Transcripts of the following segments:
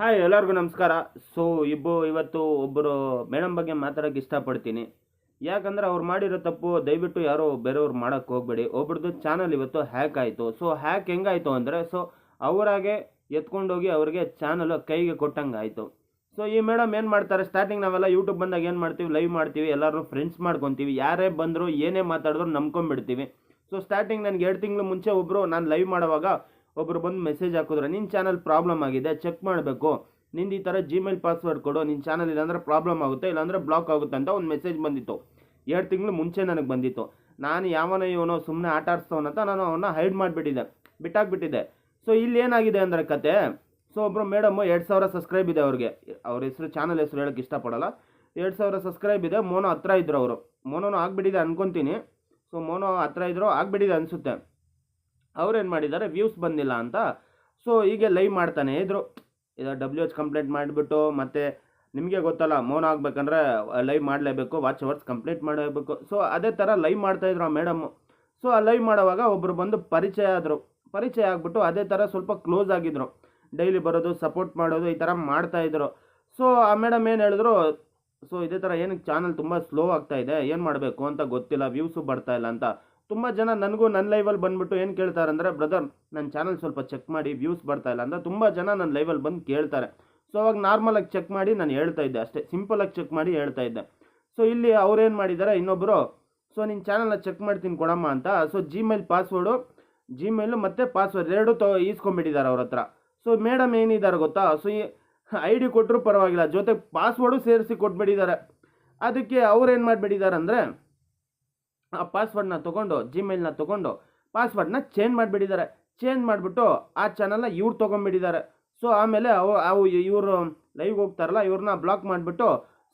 Hi ಎಲ್ಲರಿಗೂ ನಮಸ್ಕಾರ. So ಇವತ್ತು ಒಬ್ಬರು ಮೇಡಮ್ ಬಗ್ಗೆ ಮಾತಾಡೋಕ್ಕೆ ಇಷ್ಟಪಡ್ತೀನಿ. ಯಾಕಂದರೆ ಅವ್ರು ಮಾಡಿರೋ ತಪ್ಪು ದಯವಿಟ್ಟು ಯಾರೋ ಬೇರೆಯವ್ರು ಮಾಡೋಕ್ಕೆ ಹೋಗಬೇಡಿ. ಒಬ್ರದ್ದು ಚಾನಲ್ ಇವತ್ತು ಹ್ಯಾಕ್ ಆಯಿತು. ಸೊ ಹ್ಯಾಕ್ ಹೆಂಗಾಯಿತು ಅಂದರೆ ಅವರಾಗೆ ಎತ್ಕೊಂಡೋಗಿ ಅವ್ರಿಗೆ ಚಾನಲ್ ಕೈಗೆ ಕೊಟ್ಟಂಗೆ ಆಯಿತು. ಸೊ ಈ ಮೇಡಮ್ ಏನು ಮಾಡ್ತಾರೆ, ಸ್ಟಾರ್ಟಿಂಗ್ ನಾವೆಲ್ಲ ಯೂಟ್ಯೂಬ್ ಬಂದಾಗ ಏನು ಮಾಡ್ತೀವಿ, ಲೈವ್ ಮಾಡ್ತೀವಿ, ಎಲ್ಲರೂ ಫ್ರೆಂಡ್ಸ್ ಮಾಡ್ಕೊತೀವಿ, ಯಾರೇ ಬಂದರೂ ಏನೇ ಮಾತಾಡಿದ್ರು ನಂಬ್ಕೊಂಡ್ಬಿಡ್ತೀವಿ. ಸೊ ಸ್ಟಾರ್ಟಿಂಗ್ ನನಗೆ 2 ತಿಂಗಳು ಮುಂಚೆ ನಾನು ಲೈವ್ ಮಾಡುವಾಗ ಒಬ್ಬರು ಬಂದು ಮೆಸೇಜ್ ಹಾಕಿದ್ರು, ನಿನ್ನ ಚಾನಲ್ ಪ್ರಾಬ್ಲಮ್ ಆಗಿದೆ, ಚೆಕ್ ಮಾಡಬೇಕು, ನಿಂದು ಈ ಥರ ಜಿಮೇಲ್ ಪಾಸ್ವರ್ಡ್ ಕೊಡು, ನಿನ್ನ ಚಾನಲ್ ಇಲ್ಲಾಂದರೆ ಪ್ರಾಬ್ಲಮ್ ಆಗುತ್ತೆ, ಇಲ್ಲಾಂದರೆ ಬ್ಲಾಕ್ ಆಗುತ್ತೆ ಅಂತ ಒಂದು ಮೆಸೇಜ್ ಬಂದಿತ್ತು. 2 ತಿಂಗಳು ಮುಂಚೆ ನನಗೆ ಬಂದಿತ್ತು. ನಾನು ಇವನೋ ಸುಮ್ಮನೆ ಆಟ ಆಡಿಸ್ತವನಂತ ನಾನು ಅವನ್ನ ಹೈಡ್ ಮಾಡಿಬಿಟ್ಟಿದ್ದೆ, ಬಿಟ್ಟಾಕ್ಬಿಟ್ಟಿದ್ದೆ. ಸೊ ಇಲ್ಲಿ ಏನಾಗಿದೆ ಅಂದರೆ ಕತೆ, ಸೊ ಒಬ್ಬರು ಮೇಡಮು 2,000 ಸಬ್ಸ್ಕ್ರೈಬ್ ಇದೆ ಅವ್ರಿಗೆ. ಅವ್ರ ಹೆಸರು, ಚಾನಲ್ ಹೆಸರು ಹೇಳೋಕ್ಕೆ ಇಷ್ಟಪಡಲ್ಲ. 2,000 ಸಬ್ಸ್ಕ್ರೈಬ್ ಇದೆ. ಮೋನೋ ಹತ್ರ ಇದ್ರು ಅವರು. ಮೋನೋನು ಆಗ್ಬಿಟ್ಟಿದೆ ಅನ್ಕೊತೀನಿ. ಸೊ ಮೋನೋ ಹತ್ರ ಇದ್ರು, ಆಗ್ಬಿಟ್ಟಿದೆ ಅನಿಸುತ್ತೆ. ಅವ್ರೇನು ಮಾಡಿದ್ದಾರೆ, ವ್ಯೂಸ್ ಬಂದಿಲ್ಲ ಅಂತ ಸೊ ಹೀಗೆ ಲೈವ್ ಮಾಡ್ತಾನೆ ಇದ್ರು. ಇದು WH ಕಂಪ್ಲೀಟ್ ಮಾಡಿಬಿಟ್ಟು, ಮತ್ತು ನಿಮಗೆ ಗೊತ್ತಲ್ಲ, ಮೌನ ಆಗಬೇಕಂದ್ರೆ ಲೈವ್ ಮಾಡಲೇಬೇಕು, ವಾಚ್ ಅವರ್ಸ್ ಕಂಪ್ಲೀಟ್ ಮಾಡಬೇಕು. ಸೊ ಅದೇ ಥರ ಲೈವ್ ಮಾಡ್ತಾಯಿದ್ರು ಆ ಮೇಡಮ್ಮು. ಸೊ ಆ ಲೈವ್ ಮಾಡುವಾಗ ಒಬ್ಬರು ಬಂದು ಪರಿಚಯ ಆದರು. ಪರಿಚಯ ಆಗಿಬಿಟ್ಟು ಅದೇ ಥರ ಸ್ವಲ್ಪ ಕ್ಲೋಸ್ ಆಗಿದ್ರು. ಡೈಲಿ ಬರೋದು, ಸಪೋರ್ಟ್ ಮಾಡೋದು, ಈ ಥರ ಮಾಡ್ತಾಯಿದ್ರು. ಸೊ ಆ ಮೇಡಮ್ ಏನು ಹೇಳಿದ್ರು, ಸೊ ಇದೇ ಥರ ಏನಕ್ಕೆ ಚಾನಲ್ ತುಂಬ ಸ್ಲೋ ಆಗ್ತಾಯಿದೆ, ಏನು ಮಾಡಬೇಕು ಅಂತ ಗೊತ್ತಿಲ್ಲ, ವ್ಯೂಸು ಬರ್ತಾಯಿಲ್ಲ ಅಂತ. ತುಂಬ ಜನ ನನಗೂ ನನ್ನ ಲೈವಲ್ಲಿ ಬಂದುಬಿಟ್ಟು ಏನು ಕೇಳ್ತಾರೆ ಅಂದರೆ, ಬ್ರದರ್ ನನ್ನ ಚಾನಲ್ ಸ್ವಲ್ಪ ಚೆಕ್ ಮಾಡಿ, ವ್ಯೂಸ್ ಬರ್ತಾಯಿಲ್ಲ ಅಂತ ತುಂಬ ಜನ ನನ್ನ ಲೈವಲ್ಲಿ ಬಂದು ಕೇಳ್ತಾರೆ. ಸೊ ಅವಾಗ ನಾರ್ಮಲಾಗಿ ಚೆಕ್ ಮಾಡಿ ನಾನು ಹೇಳ್ತಾ ಇದ್ದೆ ಅಷ್ಟೇ, ಸಿಂಪಲಾಗಿ ಚೆಕ್ ಮಾಡಿ ಹೇಳ್ತಾ ಇದ್ದೆ. ಸೊ ಇಲ್ಲಿ ಅವ್ರೇನು ಮಾಡಿದ್ದಾರೆ, ಇನ್ನೊಬ್ಬರು, ಸೊ ನಿನ್ನ ಚಾನಲ್ನ ಚೆಕ್ ಮಾಡ್ತೀನಿ ಕೊಡಮ್ಮ ಅಂತ. ಸೊ ಜಿಮೇಲು ಮತ್ತು ಪಾಸ್ವರ್ಡ್ ಎರಡೂ ಈಸ್ಕೊಂಡ್ಬಿಟ್ಟಿದ್ದಾರೆ ಅವ್ರ ಹತ್ರ. ಸೊ ಮೇಡಮ್ ಏನಿದ್ದಾರೆ ಗೊತ್ತಾ, ಸೊ ಈ ID ಕೊಟ್ಟರು ಪರವಾಗಿಲ್ಲ, ಜೊತೆ ಪಾಸ್ವರ್ಡು ಸೇರಿಸಿ ಕೊಟ್ಬಿಟ್ಟಿದ್ದಾರೆ. ಅದಕ್ಕೆ ಅವ್ರೇನು ಮಾಡಿಬಿಟ್ಟಿದ್ದಾರೆ ಅಂದರೆ, ಆ ಪಾಸ್ವರ್ಡ್ನ ತೊಗೊಂಡು, ಜಿಮೇಲ್ನ ತೊಗೊಂಡು ಪಾಸ್ವರ್ಡ್ನ ಚೇಂಜ್ ಮಾಡಿಬಿಟ್ಟಿದ್ದಾರೆ. ಚೇಂಜ್ ಮಾಡಿಬಿಟ್ಟು ಆ ಚಾನಲ್ನ ಇವ್ರು ತೊಗೊಂಡ್ಬಿಟ್ಟಿದ್ದಾರೆ. ಸೊ ಆಮೇಲೆ ಇವರು ಲೈವ್ ಹೋಗ್ತಾರಲ್ಲ, ಇವ್ರನ್ನ ಬ್ಲಾಕ್ ಮಾಡಿಬಿಟ್ಟು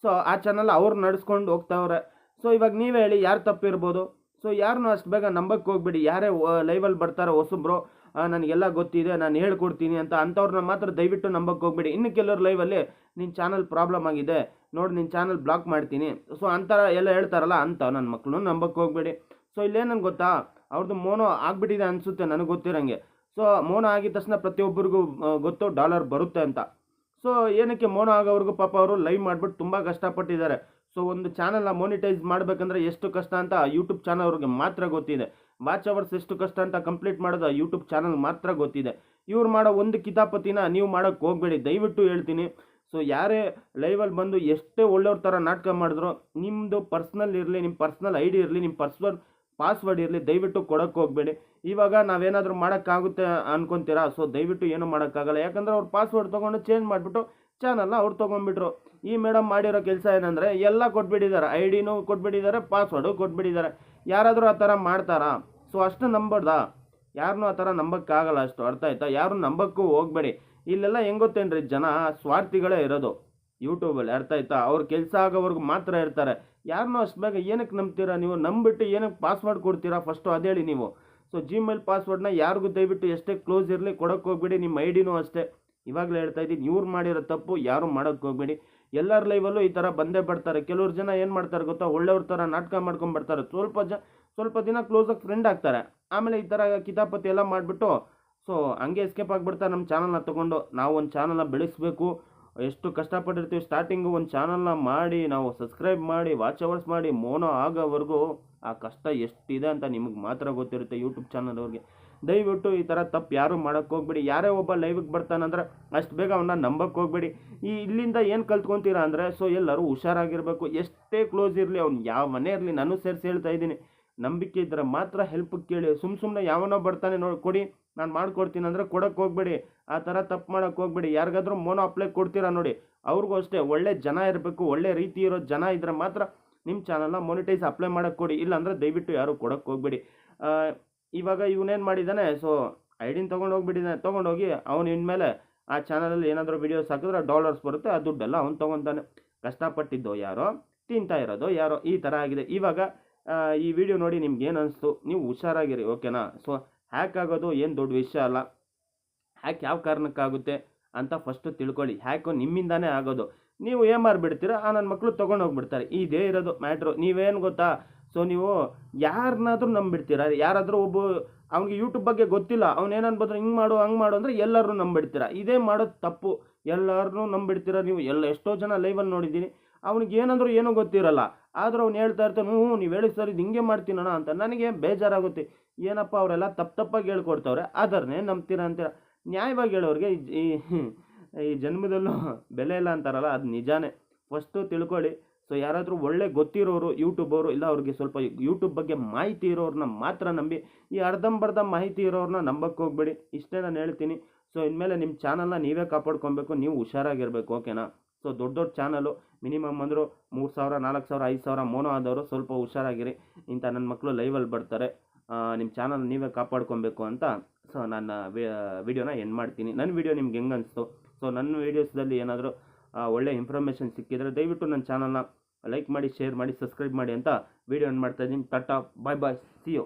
ಸೊ ಆ ಚಾನಲ್ ಅವ್ರು ನಡೆಸ್ಕೊಂಡು ಹೋಗ್ತಾವ್ರೆ. ಸೊ ಇವಾಗ ನೀವೇ ಹೇಳಿ, ಯಾರು ತಪ್ಪಿರ್ಬೋದು? ಸೊ ಯಾರನ್ನೂ ಅಷ್ಟು ಬೇಗ ನಂಬಕ್ಕೆ ಹೋಗ್ಬಿಡಿ. ಯಾರೇ ಲೈವಲ್ಲಿ ಬರ್ತಾರೆ ಹೊಸಬ್ರು, ನನಗೆಲ್ಲ ಗೊತ್ತಿದೆ, ನಾನು ಹೇಳ್ಕೊಡ್ತೀನಿ ಅಂತ, ಅಂಥವ್ರನ್ನ ಮಾತ್ರ ದಯವಿಟ್ಟು ನಂಬಕ್ಕೆ ಹೋಗ್ಬಿಡಿ. ಇನ್ನು ಕೆಲವರು ಲೈವಲ್ಲಿ ನಿನ್ನ ಚಾನಲ್ ಪ್ರಾಬ್ಲಮ್ ಆಗಿದೆ ನೋಡಿ, ನಿನ್ನ ಚಾನಲ್ ಬ್ಲಾಕ್ ಮಾಡ್ತೀನಿ, ಸೊ ಅಂಥರ ಎಲ್ಲ ಹೇಳ್ತಾರಲ್ಲ, ಅಂತ ನನ್ನ ಮಕ್ಕಳು ನಂಬಕ್ಕೆ ಹೋಗ್ಬೇಡಿ. ಸೊ ಇಲ್ಲೇನಂಗೆ ಗೊತ್ತಾ, ಅವ್ರದ್ದು ಮೋನೋ ಆಗಿಬಿಟ್ಟಿದೆ ಅನಿಸುತ್ತೆ ನನಗೆ ಗೊತ್ತಿರೋಂಗೆ. ಸೊ ಮೋನೋ ಆಗಿದ ತಕ್ಷಣ ಪ್ರತಿಯೊಬ್ಬರಿಗೂ ಗೊತ್ತು ಡಾಲರ್ ಬರುತ್ತೆ ಅಂತ. ಸೊ ಏನಕ್ಕೆ ಮೋನೋ ಆಗೋವ್ರಿಗೂ ಪಾಪ ಅವರು ಲೈವ್ ಮಾಡಿಬಿಟ್ಟು ತುಂಬ ಕಷ್ಟಪಟ್ಟಿದ್ದಾರೆ. ಸೊ ಒಂದು ಚಾನಲ್ನ ಮೋನಿಟೈಸ್ ಮಾಡಬೇಕಂದ್ರೆ ಎಷ್ಟು ಕಷ್ಟ ಅಂತ ಯೂಟ್ಯೂಬ್ ಚಾನಲ್ ಅವ್ರಿಗೆ ಮಾತ್ರ ಗೊತ್ತಿದೆ. ವಾಚ್ ಅವರ್ಸ್ ಎಷ್ಟು ಕಷ್ಟ ಅಂತ ಕಂಪ್ಲೀಟ್ ಮಾಡೋದು ಯೂಟ್ಯೂಬ್ ಚಾನಲ್ ಮಾತ್ರ ಗೊತ್ತಿದೆ. ಇವ್ರು ಮಾಡೋ ಒಂದು ಕಿತಾಪತಿನ ನೀವು ಮಾಡೋಕ್ಕೆ ಹೋಗಬೇಡಿ, ದಯವಿಟ್ಟು ಹೇಳ್ತೀನಿ. ಸೊ ಯಾರೇ ಲೈವಲ್ಲಿ ಬಂದು ಎಷ್ಟೇ ಒಳ್ಳೆಯವ್ರ ಥರ ನಾಟಕ ಮಾಡಿದ್ರು, ನಿಮ್ಮದು ಪರ್ಸ್ನಲ್ ಇರಲಿ, ನಿಮ್ಮ ಪರ್ಸ್ನಲ್ ID ಇರಲಿ, ನಿಮ್ಮ ಪಾಸ್ವರ್ಡ್ ಇರಲಿ, ದಯವಿಟ್ಟು ಕೊಡೋಕ್ಕೆ ಹೋಗಬೇಡಿ. ಇವಾಗ ನಾವೇನಾದರೂ ಮಾಡೋಕ್ಕಾಗುತ್ತೆ ಅನ್ಕೊತೀರಾ? ಸೊ ದಯವಿಟ್ಟು ಏನೂ ಮಾಡೋಕ್ಕಾಗಲ್ಲ. ಯಾಕಂದರೆ ಅವ್ರು ಪಾಸ್ವರ್ಡ್ ತೊಗೊಂಡು ಚೇಂಜ್ ಮಾಡಿಬಿಟ್ಟು ಚಾನಲ್ನ ಅವ್ರು ತೊಗೊಂಡ್ಬಿಟ್ರು. ಈ ಮೇಡಮ್ ಮಾಡಿರೋ ಕೆಲಸ ಏನಂದರೆ, ಎಲ್ಲ ಕೊಟ್ಬಿಟ್ಟಿದ್ದಾರೆ, ID ಕೊಟ್ಬಿಟ್ಟಿದ್ದಾರೆ, ಪಾಸ್ವರ್ಡು ಕೊಟ್ಬಿಟ್ಟಿದ್ದಾರೆ. ಯಾರಾದರೂ ಆ ಥರ ಮಾಡ್ತಾರಾ? ಸೊ ಅಷ್ಟು ನಂಬರ್ದಾ? ಯಾರನ್ನೂ ಆ ಥರ ನಂಬಕ್ಕಾಗಲ್ಲ, ಅಷ್ಟು ಅರ್ಥ ಆಯ್ತಾ? ಯಾರು ನಂಬಕ್ಕೂ ಹೋಗಬೇಡಿ. ಇಲ್ಲೆಲ್ಲ ಹೆಂಗೆ ಗೊತ್ತೇನ್ರಿ, ಜನ ಸ್ವಾರ್ಥಿಗಳೇ ಇರೋದು ಯೂಟ್ಯೂಬಲ್ಲಿ, ಅರ್ಥ ಆಯ್ತಾ? ಅವ್ರ ಕೆಲಸ ಆಗೋವರೆಗೂ ಮಾತ್ರ ಇರ್ತಾರೆ. ಯಾರನ್ನೂ ಅಷ್ಟು ಬೇಗ ಏನಕ್ಕೆ ನಂಬ್ತೀರಾ ನೀವು? ನಂಬಿಟ್ಟು ಏನಕ್ಕೆ ಪಾಸ್ವರ್ಡ್ ಕೊಡ್ತೀರಾ ಫಸ್ಟು ಅದೇಳಿ ನೀವು. ಸೊ ಜಿಮೇಲ್ ಪಾಸ್ವರ್ಡ್ನ ಯಾರಿಗೂ ದಯವಿಟ್ಟು ಎಷ್ಟೇ ಕ್ಲೋಸ್ ಇರಲಿ ಕೊಡೋಕ್ಕೆ ಹೋಗ್ಬೇಡಿ. ನಿಮ್ಮ ID ಅಷ್ಟೇ. ಇವಾಗಲೇ ಹೇಳ್ತಾ ಇದ್ದೀನಿ, ಇವ್ರು ಮಾಡಿರೋ ತಪ್ಪು ಯಾರು ಮಾಡೋಕ್ಕೆ ಹೋಗಬೇಡಿ. ಎಲ್ಲರ ಲೈವಲ್ಲೂ ಈ ಥರ ಬಂದೇ ಬರ್ತಾರೆ. ಕೆಲವ್ರು ಜನ ಏನು ಮಾಡ್ತಾರೆ ಗೊತ್ತಾ, ಒಳ್ಳೆಯವ್ರ ಥರ ನಾಟಕ ಮಾಡ್ಕೊಂಡ್ಬರ್ತಾರೆ. ಸ್ವಲ್ಪ ದಿನ ಕ್ಲೋಸಾಗಿ ಫ್ರೆಂಡ್ ಆಗ್ತಾರೆ. ಆಮೇಲೆ ಈ ಥರ ಕಿತಾಪತಿ ಎಲ್ಲ ಮಾಡಿಬಿಟ್ಟು ಸೊ ಹಂಗೆ ಎಸ್ಕೇಪ್ ಆಗಿಬಿಡ್ತಾರೆ ನಮ್ಮ ಚಾನಲ್ನ ತೊಗೊಂಡು. ನಾವು ಒಂದು ಚಾನಲ್ನ ಬೆಳೆಸಬೇಕು, ಎಷ್ಟು ಕಷ್ಟಪಟ್ಟಿರ್ತೀವಿ. ಸ್ಟಾರ್ಟಿಂಗು ಒಂದು ಚಾನಲ್ನ ಮಾಡಿ, ನಾವು ಸಬ್ಸ್ಕ್ರೈಬ್ ಮಾಡಿ, ವಾಚ್ ಅವರ್ಸ್ ಮಾಡಿ, ಮೋನೋ ಆಗೋವರೆಗೂ ಆ ಕಷ್ಟ ಎಷ್ಟಿದೆ ಅಂತ ನಿಮಗೆ ಮಾತ್ರ ಗೊತ್ತಿರುತ್ತೆ ಯೂಟ್ಯೂಬ್ ಚಾನಲ್ ಅವ್ರಿಗೆ. ದಯವಿಟ್ಟು ಈ ಥರ ತಪ್ಪು ಯಾರೂ ಮಾಡೋಕ್ಕೆ ಹೋಗ್ಬೇಡಿ. ಯಾರೇ ಒಬ್ಬ ಲೈವಿಗೆ ಬರ್ತಾನಂದ್ರೆ ಅಷ್ಟು ಬೇಗ ಅವನ್ನ ನಂಬಕ್ಕೆ ಹೋಗ್ಬೇಡಿ. ಇಲ್ಲಿಂದ ಏನು ಕಲ್ತ್ಕೊತೀರಾ ಅಂದರೆ, ಸೊ ಎಲ್ಲರೂ ಹುಷಾರಾಗಿರಬೇಕು. ಎಷ್ಟೇ ಕ್ಲೋಸ್ ಇರಲಿ, ಅವ್ನು ಯಾವ ಮನೆ ಇರಲಿ, ನಾನು ಸೇರಿಸಿ ಹೇಳ್ತಾ ಇದ್ದೀನಿ, ನಂಬಿಕೆ ಇದ್ದರೆ ಮಾತ್ರ ಹೆಲ್ಪ್ ಕೇಳಿ. ಸುಮ್ಮನೆ ಯಾವನೋ ಬರ್ತಾನೆ ನೋಡಿ ಕೊಡಿ ನಾನು ಮಾಡ್ಕೊಡ್ತೀನಿ ಅಂದರೆ ಕೊಡೋಕ್ಕೆ ಹೋಗ್ಬೇಡಿ. ಆ ಥರ ತಪ್ಪು ಮಾಡೋಕ್ಕೆ ಹೋಗ್ಬೇಡಿ. ಯಾರಿಗಾದ್ರೂ ಮೋನೋ ಅಪ್ಲೈ ಕೊಡ್ತೀರಾ ನೋಡಿ, ಅವ್ರಿಗೂ ಅಷ್ಟೇ ಒಳ್ಳೆ ಜನ ಇರಬೇಕು, ಒಳ್ಳೆ ರೀತಿ ಇರೋ ಜನ ಇದ್ದರೆ ಮಾತ್ರ ನಿಮ್ಮ ಚಾನಲ್ನ ಮೊನಿಟೈಸ್ ಅಪ್ಲೈ ಮಾಡೋಕ್ಕೆ ಕೊಡಿ. ಇಲ್ಲಾಂದರೆ ದಯವಿಟ್ಟು ಯಾರೂ ಕೊಡೋಕ್ಕೆ ಹೋಗ್ಬೇಡಿ. ಇವಾಗ ಇವನೇನು ಮಾಡಿದ್ದಾನೆ, ಸೊ ID ತೊಗೊಂಡೋಗಿ ಅವನು ಇನ್ಮೇಲೆ ಆ ಚಾನಲಲ್ಲಿ ಏನಾದರೂ ವೀಡಿಯೋಸ್ ಹಾಕಿದ್ರೆ ಡಾಲರ್ಸ್ ಬರುತ್ತೆ, ಆ ದುಡ್ಡೆಲ್ಲ ಅವ್ನು ತೊಗೊತಾನೆ. ಕಷ್ಟಪಟ್ಟಿದ್ದೋ ಯಾರೋ, ತಿಂತಾ ಇರೋದೋ ಯಾರೋ, ಈ ಥರ ಆಗಿದೆ ಇವಾಗ. ಈ ವಿಡಿಯೋ ನೋಡಿ ನಿಮ್ಗೆ ಏನು ಅನಿಸ್ತು? ನೀವು ಹುಷಾರಾಗಿರಿ, ಓಕೆನಾ? ಸೊ ಹ್ಯಾಕ್ ಆಗೋದು ಏನು ದೊಡ್ಡ ವಿಷಯ ಅಲ್ಲ. ಹ್ಯಾಕ್ ಯಾವ ಕಾರಣಕ್ಕಾಗುತ್ತೆ ಅಂತ ಫಸ್ಟು ತಿಳ್ಕೊಳ್ಳಿ. ಹ್ಯಾಕು ನಿಮ್ಮಿಂದಾನೇ ಆಗೋದು. ನೀವು ಏಮಾರು ಬಿಡ್ತೀರಾ, ನನ್ನ ಮಕ್ಕಳು ತೊಗೊಂಡೋಗ್ಬಿಡ್ತಾರೆ. ಇದೇ ಇರೋದು ಮ್ಯಾಟ್ರು. ನೀವೇನು ಗೊತ್ತಾ, ಸೊ ನೀವು ಯಾರನ್ನಾದ್ರೂ ನಂಬಿಡ್ತೀರಾ, ಯಾರಾದರೂ ಅವ್ನಿಗೆ ಯೂಟ್ಯೂಬ್ ಬಗ್ಗೆ ಗೊತ್ತಿಲ್ಲ, ಅವ್ನು ಏನನ್ಬೋದ್ರೆ ಹಿಂಗೆ ಮಾಡು ಹಂಗೆ ಮಾಡು ಅಂದರೆ ಎಲ್ಲರೂ ನಂಬಿಡ್ತೀರಾ. ಇದೇ ಮಾಡೋದು ತಪ್ಪು. ಎಲ್ಲರನ್ನೂ ನಂಬಿಡ್ತೀರಾ ನೀವು. ಎಷ್ಟೋ ಜನ ಲೈವಲ್ಲಿ ನೋಡಿದ್ದೀನಿ, ಅವ್ನಿಗೆ ಏನಂದ್ರೂ ಏನೂ ಗೊತ್ತಿರಲ್ಲ, ಆದರೂ ಅವ್ನು ಹೇಳ್ತಾ ಇರ್ತಾನೆ, ನೀವು ಹೇಳಿ ಸರ್ ಇದು ಹಿಂಗೆ ಮಾಡ್ತೀನಣ್ಣ ಅಂತ. ನನಗೆ ಬೇಜಾರಾಗುತ್ತೆ. ಏನಪ್ಪ ಅವರೆಲ್ಲ ತಪ್ಪಾಗಿ ಹೇಳ್ಕೊಡ್ತವ್ರೆ, ಅದನ್ನೇ ನಂಬ್ತೀರಾ ಅಂತೀರ. ನ್ಯಾಯವಾಗಿ ಹೇಳೋರಿಗೆ ಈ ಈ ಜನ್ಮದಲ್ಲೂ ಬೆಲೆ ಇಲ್ಲ ಅಂತಾರಲ್ಲ, ಅದು ನಿಜಾನೇ. ಫಸ್ಟು ತಿಳ್ಕೊಳ್ಳಿ. ಸೊ ಯಾರಾದರೂ ಒಳ್ಳೆ ಗೊತ್ತಿರೋರು ಯೂಟ್ಯೂಬರು, ಇಲ್ಲ ಅವ್ರಿಗೆ ಸ್ವಲ್ಪ ಯೂಟ್ಯೂಬ್ ಬಗ್ಗೆ ಮಾಹಿತಿ ಇರೋರನ್ನ ಮಾತ್ರ ನಂಬಿ. ಈ ಅರ್ಧಂಬರ್ಧ ಮಾಹಿತಿ ಇರೋರನ್ನ ನಂಬಕ್ಕೆ ಹೋಗ್ಬೇಡಿ. ಇಷ್ಟೇ ನಾನು ಹೇಳ್ತೀನಿ. ಸೊ ಇನ್ಮೇಲೆ ನಿಮ್ಮ ಚಾನಲ್ನ ನೀವೇ ಕಾಪಾಡ್ಕೊಬೇಕು, ನೀವು ಹುಷಾರಾಗಿರ್ಬೇಕು, ಓಕೆನಾ. ಸೊ ದೊಡ್ಡ ದೊಡ್ಡ ಚಾನಲು ಮಿನಿಮಮ್ ಅಂದರೂ 3,000 4,000 5,000 ಮೋನೋ ಆದವರು ಸ್ವಲ್ಪ ಹುಷಾರಾಗಿರಿ. ಇಂಥ ನನ್ನ ಮಕ್ಕಳು ಲೈವಲ್ಲಿ ಬರ್ತಾರೆ. ನಿಮ್ಮ ಚಾನಲ್ ನೀವೇ ಕಾಪಾಡ್ಕೊಬೇಕು ಅಂತ ಸೊ ನನ್ನ ವಿಡಿಯೋನ ಎಂಡ್ ಮಾಡ್ತೀನಿ. ನನ್ನ ವಿಡಿಯೋ ನಿಮ್ಗೆ ಹೆಂಗೆ ಅನಿಸ್ತು? ಸೊ ನನ್ನ ವೀಡಿಯೋಸ್ದಲ್ಲಿ ಏನಾದರೂ ಒಳ್ಳೆ ಇನ್ಫಾರ್ಮೇಷನ್ ಸಿಕ್ಕಿದರೆ ದಯವಿಟ್ಟು ನನ್ನ ಚಾನಲ್ನ ಲೈಕ್ ಮಾಡಿ, ಶೇರ್ ಮಾಡಿ, ಸಬ್ಸ್ಕ್ರೈಬ್ ಮಾಡಿ ಅಂತ ವಿಡಿಯೋ ಎಂಡ್ ಮಾಡ್ತಾಯಿದ್ದೀನಿ. ಟಾಟಾ, ಬಾಯ್ ಬಾಯ್, ಸಿ ಯು.